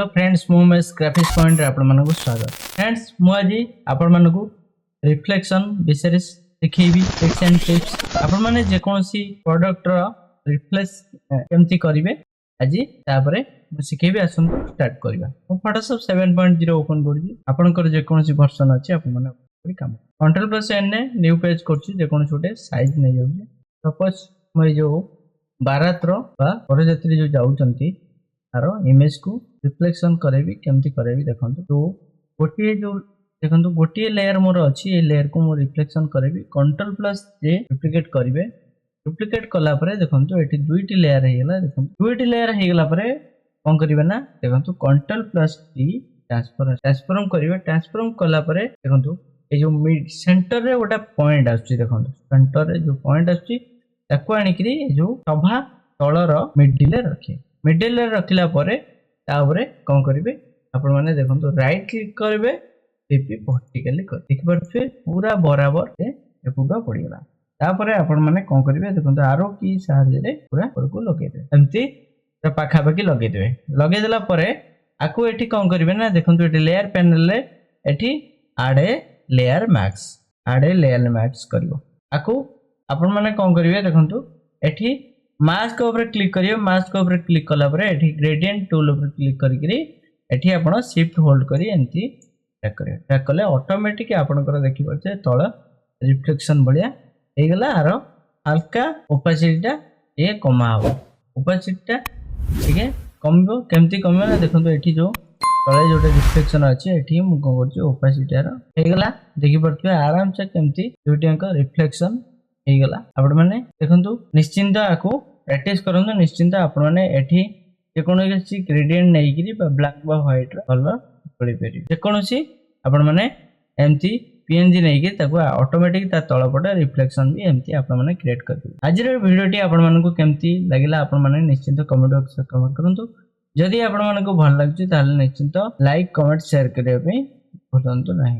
Hello friends मु Mahesh graphics point आपण मानकु स्वागत। फ्रेंड्स मु आज आपण मानकु रिफ्लेक्शन विषय सिखेबी ट्रिक्स एंड टिप्स। आपण माने जे कोनसी प्रोडक्ट रो रिफ्लेक्स केमती करिवे आज तापरे मु सिखेबी। आसन स्टार्ट करबा। मु फोटोशॉप 7.0 ओपन करजी। आपनकर जे कोनसी वर्जन अछि आपण माने करी काम कंट्रोल प्लस एन ने न्यू पेज करछि। जे कोनसी छोटे साइज नै जाउछि। सपोज मु जो 12 रो बा परजात्री जो जाउचंती तारो इमेज को रिफ्लेक्शन करेबी केमती करेबी देखंतु। तो गोटे जो देखंतु गोटे लेयर मोर अछि ए लेयर को मो रिफ्लेक्शन करेबी। कंट्रोल प्लस जे डुप्लीकेट करिवे। डुप्लीकेट कला परे देखंतु एठी दुईटी लेयर हे गेला। देखंतु दुईटी लेयर हे गेला परे कोन करिवे ना देखंतु कंट्रोल प्लस टी ट्रांसफॉर्म करिवे। ट्रांसफॉर्म कला परे देखंतु ए जो मिड सेंटर रे गोटा पॉइंट आछि। देखंतु सेंटर रे जो पॉइंट आछि ताको आनी करी जो सभा तळर मिडिल रे रखी। मिडिल रे रखिला परे तापरे कोन करिवे आपण माने देखंतु राइट क्लिक करिवे टीपी वर्टिकली कर देखि परछे पूरा बराबर ए पूरा पड़ी गेला। तापरे आपण माने कोन करिवे देखंतु आरो की सहायता रे पूरा पर को लगे दे एम्ति त पाखा पाखी लगे देबे। लगे देला परे आकु एठी कोन करिवे ना देखंतु एठी लेयर पैनल रे एठी ऐड लेयर मैक्स करिवो। आकु आपण माने कोन करिवे देखंतु एठी मास्क ऊपर क्लिक करियो। मास्क ऊपर क्लिक कला परे एठी ग्रेडियंट टूल ऊपर क्लिक करिकरी एठी आपण शिफ्ट होल्ड करी एंती ट्रैक करियो। ट्रैक कले ऑटोमेटिक आपनकर देखि परछे तळ रिफ्लेक्शन बढ़िया हे गेला। आरो हल्का ओपेसिटी ए कमा हो। ओपेसिटी ठीक है कमबो केमती कमे ना देखंतु एठी जो तळे जोटे रिफ्लेक्शन अछि एठी मु को करछि ओपेसिटी आरो हे गेला। देखि परछे आराम से केमती दुटियाक रिफ्लेक्शन हे गेला। आपण माने देखंतु निश्चिंत आको प्रैक्टिस करंतु। निश्चिंत आपण माने एठी जे कोनोसी ग्रेडियंट नै किरी ब्लैक बा व्हाइट रो कलर पड़ी पेरी। जे कोनोसी आपण माने एमती पीएनजी नै कि ताको ऑटोमेटिक ता तळपटे रिफ्लेक्शन भी एमती आपण माने क्रिएट कर दे। आज रे वीडियोटी आपण मानकु केमती लागिला आपण माने निश्चिंत कमेंट बॉक्स रे कमेंट करंतु। जदि आपण मानकु भल लागछि ताले निश्चिंत लाइक कमेंट शेयर करिया पे भूलंतु नाही।